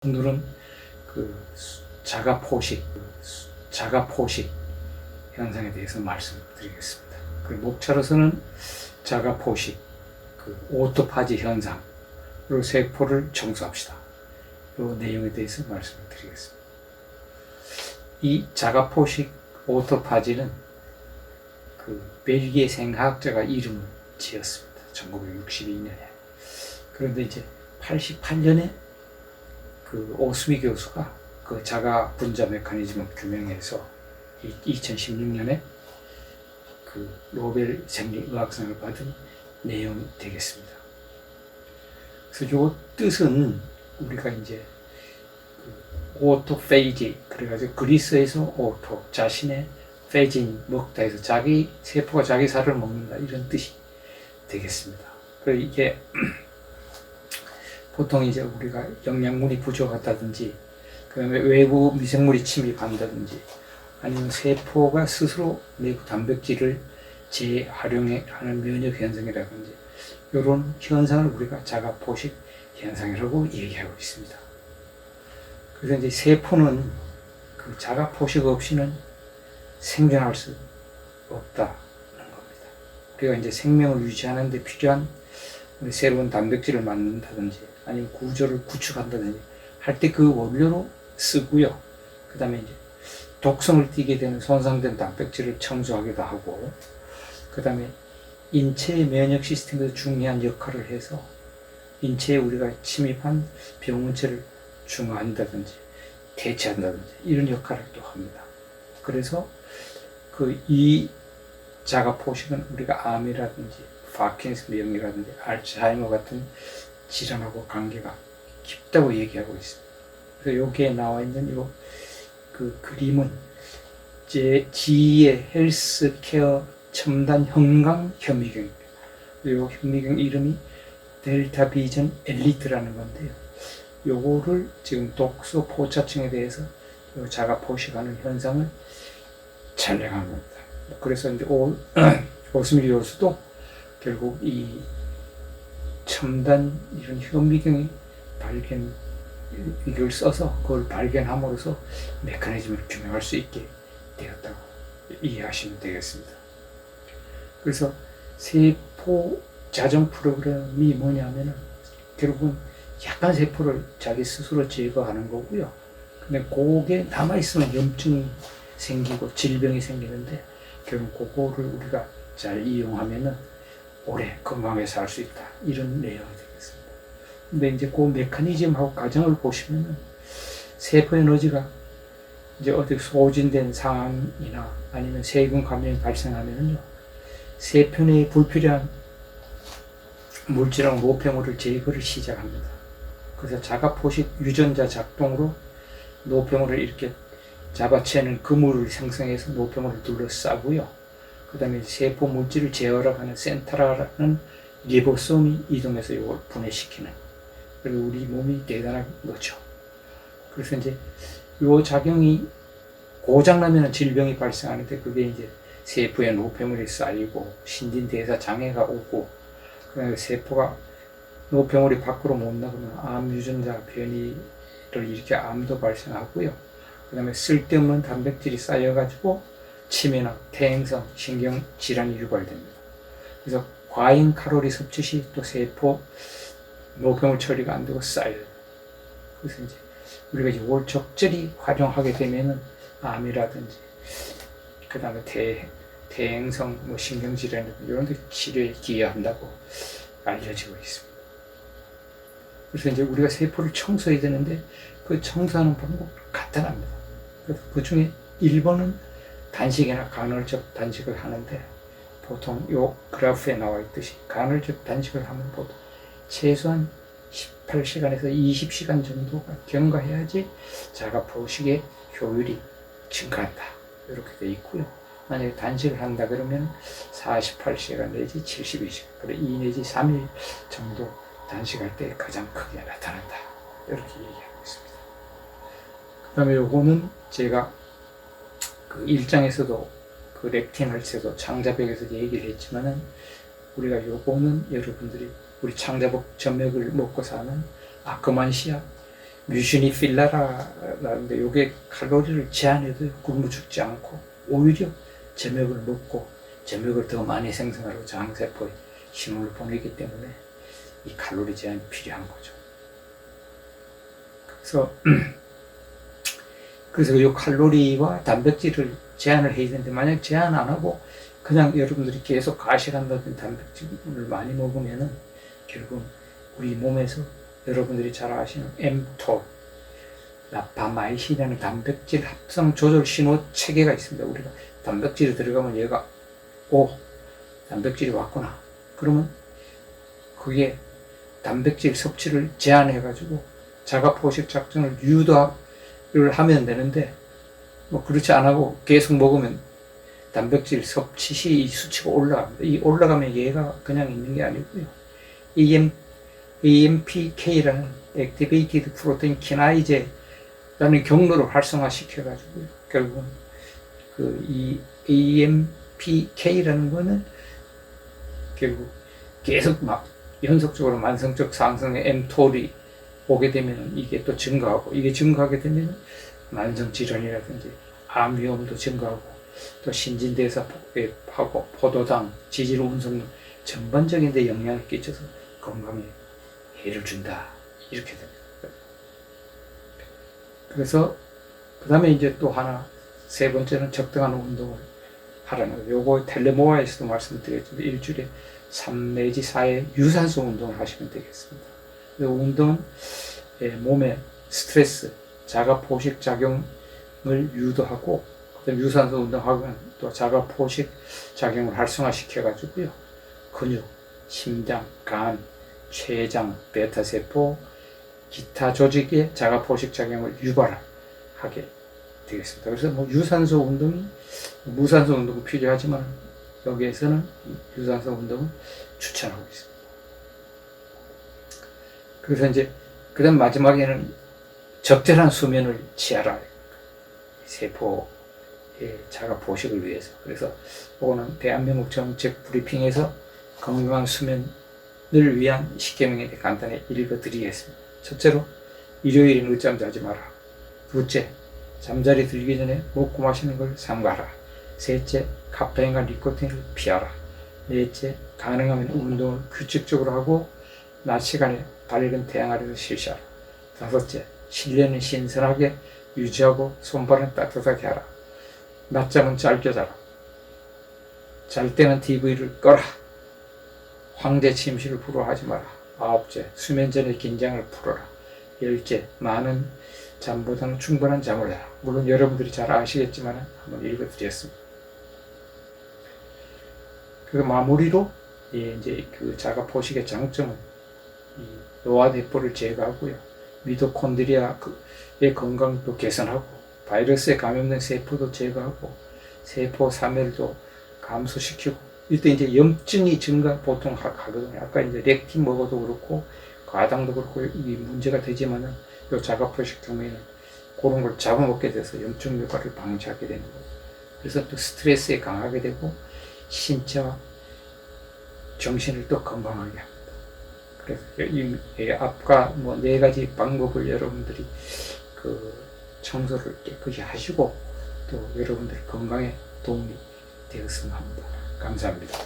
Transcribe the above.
오늘은 그 자가포식 현상에 대해서 말씀드리겠습니다. 그 목차로서는 자가포식, 오토파지 현상으로 세포를 청소합시다. 이 내용에 대해서 말씀을 드리겠습니다. 이 자가포식 오토파지는 벨기에 생화학자가 이름을 지었습니다. 1962년에. 그런데 이제 88년에 오스미 교수가 자가 분자 메커니즘을 규명해서 2016년에 노벨 생리의학상을 받은 내용이 되겠습니다. 그래서 요 뜻은 우리가 이제 오토페이지, 그래가지고 그리스에서 오토, 자신의 페이지 먹다 해서 자기 세포가 자기 살을 먹는다, 이런 뜻이 되겠습니다. 그리고 이게 보통 이제 우리가 영양분이 부족하다든지, 그 다음에 외부 미생물이 침입한다든지, 아니면 세포가 스스로 내부 단백질을 재활용하는 면역 현상이라든지, 이런 현상을 우리가 자가포식 현상이라고 얘기하고 있습니다. 그래서 이제 세포는 자가포식 없이는 생존할 수 없다는 겁니다. 우리가 이제 생명을 유지하는 데 필요한 새로운 단백질을 만든다든지, 아니면 구조를 구축한다든지 할 때 그 원료로 쓰고요. 그 다음에 이제 독성을 띠게 되는 손상된 단백질을 청소하기도 하고, 그 다음에 인체의 면역 시스템에서 중요한 역할을 해서 인체에 우리가 침입한 병원체를 중화한다든지 대체한다든지 이런 역할을 또 합니다. 그래서 이 자가포식은 우리가 암이라든지 파킨슨병이라든지 알츠하이머 같은 질환하고 관계가 깊다고 얘기하고 있습니다. 그래서 여기에 나와 있는 그림은 GE의 헬스케어 첨단 형광 현미경입니다. 이 현미경 이름이 델타 비전 엘리트라는 건데요. 요거를 지금 독소 포차층에 대해서 자가포식하는 현상을 촬영한 겁니다. 그래서 이제 오스미 교수도 결국 이 첨단 이런 현미경의 이걸 써서 그걸 발견함으로써 메커니즘을 규명할 수 있게 되었다고 이해하시면 되겠습니다. 그래서 세포 자정 프로그램이 뭐냐면은 결국은 약한 세포를 자기 스스로 제거하는 거고요. 근데 그게 남아있으면 염증이 생기고 질병이 생기는데, 결국 그거를 우리가 잘 이용하면은 오래 건강하게 살 수 있다, 이런 내용이 되겠습니다. 근데 이제 그 메커니즘하고 과정을 보시면은 세포 에너지가 이제 어디 소진된 상황이나 아니면 세균 감염이 발생하면은요, 세포 내에 불필요한 물질하고 노폐물을 제거를 시작합니다. 그래서 자가포식 유전자 작동으로 노폐물을 이렇게 잡아채는 그물을 생성해서 노폐물을 둘러싸고요. 그 다음에 세포 물질을 제어하는 센트라라는 리보솜이 이동해서 이걸 분해시키는, 그리고 우리 몸이 대단한 거죠. 그래서 이제 이 작용이 고장나면 질병이 발생하는데, 그게 이제 세포에 노폐물이 쌓이고 신진대사 장애가 오고, 그 다음에 세포가 노폐물이 밖으로 못 나가면 암 유전자 변이를 일으켜 암도 발생하고요. 그 다음에 쓸데없는 단백질이 쌓여가지고 치매나 퇴행성 신경질환이 유발됩니다. 그래서 과잉 칼로리 섭취 시 또 세포 노폐물 처리가 안 되고 쌓여요. 그래서 이제 우리가 이걸 적절히 활용하게 되면은 암이라든지, 그 다음에 퇴행성 신경질환 이런 데 치료에 기여한다고 알려지고 있습니다. 그래서 이제 우리가 세포를 청소해야 되는데 그 청소하는 방법 간단합니다. 그래서 그 중에 1번은 단식이나 간헐적 단식을 하는데, 보통 요 그래프에 나와 있듯이 간헐적 단식을 하면 보통 최소한 18시간에서 20시간 정도가 경과해야지 자가포식의 효율이 증가한다, 이렇게 되어 있고요. 만약에 단식을 한다 그러면 48시간 내지 72시간, 그리고 2 내지 3일 정도 단식할 때 가장 크게 나타난다, 이렇게 얘기하고 있습니다. 그 다음에 요거는 제가 일장에서도 렉틴할때도 창자벽에서 얘기를 했지만은, 우리가 요거는 여러분들이 우리 창자벽 점액을 먹고 사는 아크만시아 뮤신이 필라라는데 요게 칼로리를 제한해도 굶어 죽지 않고 오히려 점액을 먹고 점액을 더 많이 생성하고 장세포에 신호를 보내기 때문에 이 칼로리 제한이 필요한 거죠. 그래서 이 칼로리와 단백질을 제한을 해야 되는데 만약 제한 안 하고 그냥 여러분들이 계속 과식한다든지 단백질을 많이 먹으면은 결국 우리 몸에서 여러분들이 잘 아시는 mTOR, 라파마이신이라는 단백질 합성 조절 신호 체계가 있습니다. 우리가 단백질이 들어가면 얘가 단백질이 왔구나. 그러면 그게 단백질 섭취를 제한해가지고 자가포식 작전을 유도를 하면 되는데 뭐 그렇지 안 하고 계속 먹으면 단백질 섭취 시 이 수치가 올라갑니다. 이 올라가면 얘가 그냥 있는 게 아니고요. AMPK라는 Activated Protein Kinase라는 경로를 활성화시켜가지고 결국은 이 AMPK라는 거는 결국 계속 막 연속적으로 만성적 상승의 mTOR이 오게 되면 이게 또 증가하고 이게 증가하게 되면 만성질환이라든지 암 위험도 증가하고 또 신진대사하고 포도당, 지질 운송 전반적인 데 영향을 끼쳐서 건강에 해를 준다 이렇게 됩니다. 그래서 그 다음에 이제 또 하나 세 번째는 적당한 운동을 하라는 거예요. 요거 텔레모아에서도 말씀드렸는데 일주일에 3 내지 4회 유산소 운동을 하시면 되겠습니다. 이 운동은 몸에 스트레스, 자가 포식 작용을 유도하고 유산소 운동하면 또 자가 포식 작용을 활성화시켜 가지고요. 근육, 심장, 간, 췌장, 베타세포, 기타 조직의 자가 포식 작용을 유발하게 되겠습니다. 그래서 뭐 유산소 운동이 무산소 운동도 필요하지만 여기에서는 유산소 운동을 추천하고 있습니다. 그래서 이제 그다음 마지막에는 적절한 수면을 취하라. 세포의 자가 포식을 위해서. 그래서 이거는 대한민국 정책 브리핑에서 건강한 수면을 위한 10계명에 대해 간단히 읽어드리겠습니다. 첫째로 일요일엔 늦잠 자지 마라. 둘째, 잠자리 들기 전에 먹고 마시는 걸 삼가라. 셋째, 카페인과 니코틴을 피하라. 넷째, 가능하면 운동을 규칙적으로 하고 낮 시간에 밝은 태양 아래서 실시하라. 다섯째, 실내는 신선하게 유지하고 손발은 따뜻하게 하라. 낮잠은 짧게 자라. 잘 때는 TV를 꺼라. 황제 침실을 부러워하지 마라. 아홉째, 수면 전에 긴장을 풀어라. 열째, 많은 잠보다는 충분한 잠을 해라. 물론 여러분들이 잘 아시겠지만 한번 읽어드렸습니다. 그 마무리로 이제 그 자가 포식의 장점은 이 노화대포를 제거하고요, 미토콘드리아의 건강도 개선하고 바이러스에 감염된 세포도 제거하고 세포 사멸도 감소시키고 이때 이제 염증이 보통 하거든요. 아까 이제 렉틴 먹어도 그렇고 과당도 그렇고 이 문제가 되지만은 요 자가 포식 경우에는 그런 걸 잡아먹게 돼서 염증 효과를 방지하게 되는 거예요. 그래서 또 스트레스에 강하게 되고 신체와 정신을 또 건강하게 합니다. 그래서 이 앞과 뭐 4가지 방법을 여러분들이 그 청소를 깨끗이 하시고 또 여러분들 건강에 도움이 되었으면 합니다. 감사합니다.